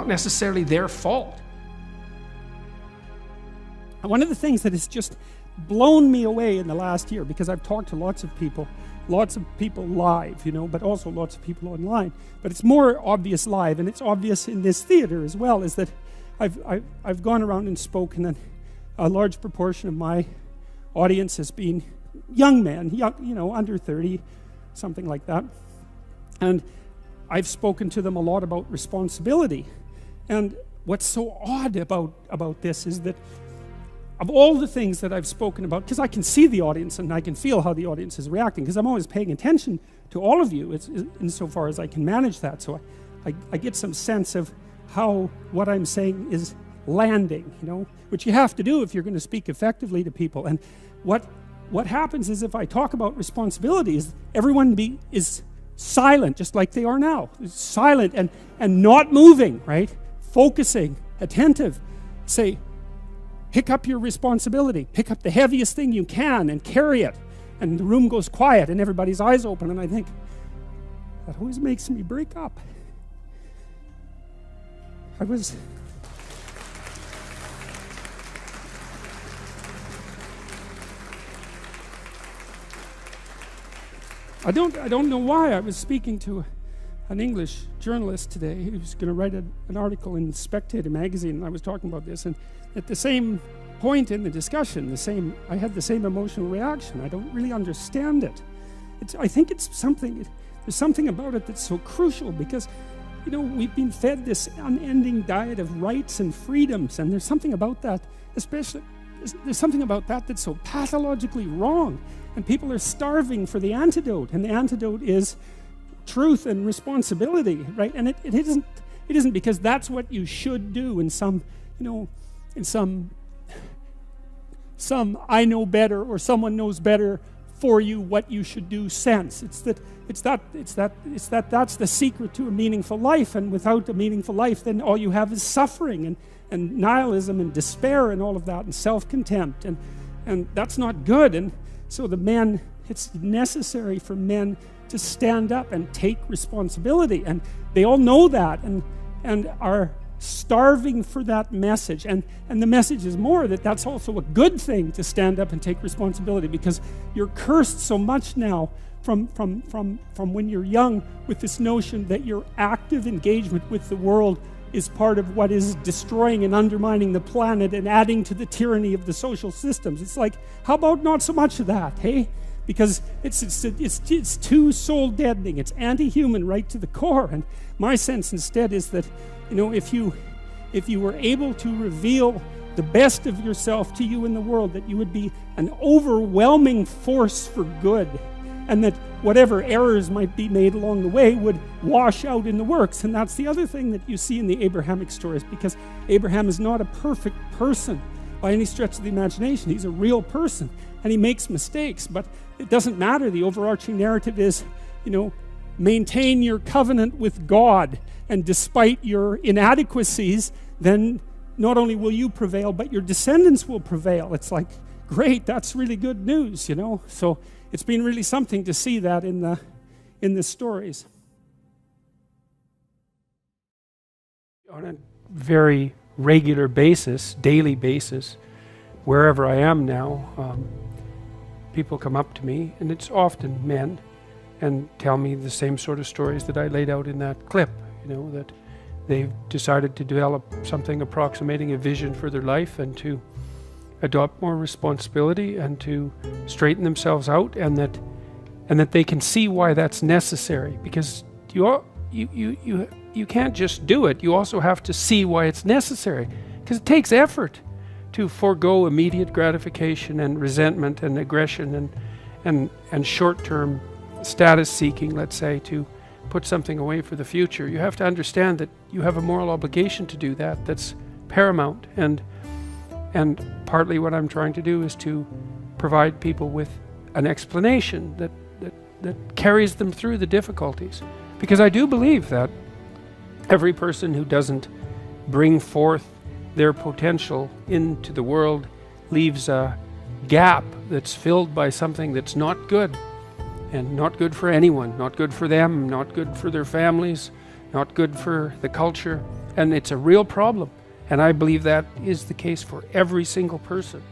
not necessarily their fault. One of the things that has just blown me away in the last year, because I've talked to lots of people live, but also lots of people online. But it's more obvious live, and it's obvious in this theater as well, is that I've gone around and spoken, and a large proportion of my audience has been young men, under 30, something like that. And I've spoken to them a lot about responsibility. And what's so odd about this is that of all the things that I've spoken about, because I can see the audience and I can feel how the audience is reacting, because I'm always paying attention to all of you insofar as I can manage that. So I get some sense of how what I'm saying is landing, which you have to do if you're going to speak effectively to people. And what happens is if I talk about responsibility, is everyone is silent, just like they are now. Silent and not moving, right? Focusing, attentive. Say, pick up your responsibility. Pick up the heaviest thing you can and carry it. And the room goes quiet and everybody's eyes open. And I think, that always makes me break up. I don't know why. I was speaking to an English journalist today who was going to write an article in Spectator magazine, and I was talking about this, and at the same point in the discussion, I had the same emotional reaction. I don't really understand it. I think there's something about it that's so crucial, because we've been fed this unending diet of rights and freedoms, and there's something about that, there's something about that that's so pathologically wrong, and people are starving for the antidote, and the antidote is truth and responsibility, right? And it isn't because that's what you should do in some I know better or someone knows better for you what you should do sense. It's that's the secret to a meaningful life, and without a meaningful life, then all you have is suffering and nihilism and despair and all of that, and self-contempt, and that's not good. And so it's necessary for men to stand up and take responsibility, and they all know that and are starving for that message, and the message is more that that's also a good thing, to stand up and take responsibility, because you're cursed so much now from when you're young with this notion that your active engagement with the world is part of what is destroying and undermining the planet and adding to the tyranny of the social systems. It's like, how about not so much of that, hey? Because it's too soul deadening. It's anti-human right to the core. And my sense instead is that, if you were able to reveal the best of yourself to you in the world, that you would be an overwhelming force for good, and that whatever errors might be made along the way would wash out in the works. And that's the other thing that you see in the Abrahamic stories, because Abraham is not a perfect person by any stretch of the imagination. He's a real person, and he makes mistakes, but it doesn't matter. The overarching narrative is, maintain your covenant with God, and despite your inadequacies, then not only will you prevail, but your descendants will prevail. It's like, great, that's really good news, So it's been really something to see that in the stories. On a very regular basis, daily basis, wherever I am now, people come up to me, and it's often men, and tell me the same sort of stories that I laid out in that clip, that they've decided to develop something approximating a vision for their life, and to adopt more responsibility, and to straighten themselves out, and that they can see why that's necessary, because you can't just do it. You also have to see why it's necessary, because it takes effort to forego immediate gratification and resentment and aggression and short-term status seeking, let's say, to put something away for the future. You have to understand that you have a moral obligation to do that. That's paramount. And partly what I'm trying to do is to provide people with an explanation that carries them through the difficulties. Because I do believe that every person who doesn't bring forth their potential into the world leaves a gap that's filled by something that's not good, and not good for anyone, not good for them, not good for their families, not good for the culture, And it's a real problem. And I believe that is the case for every single person.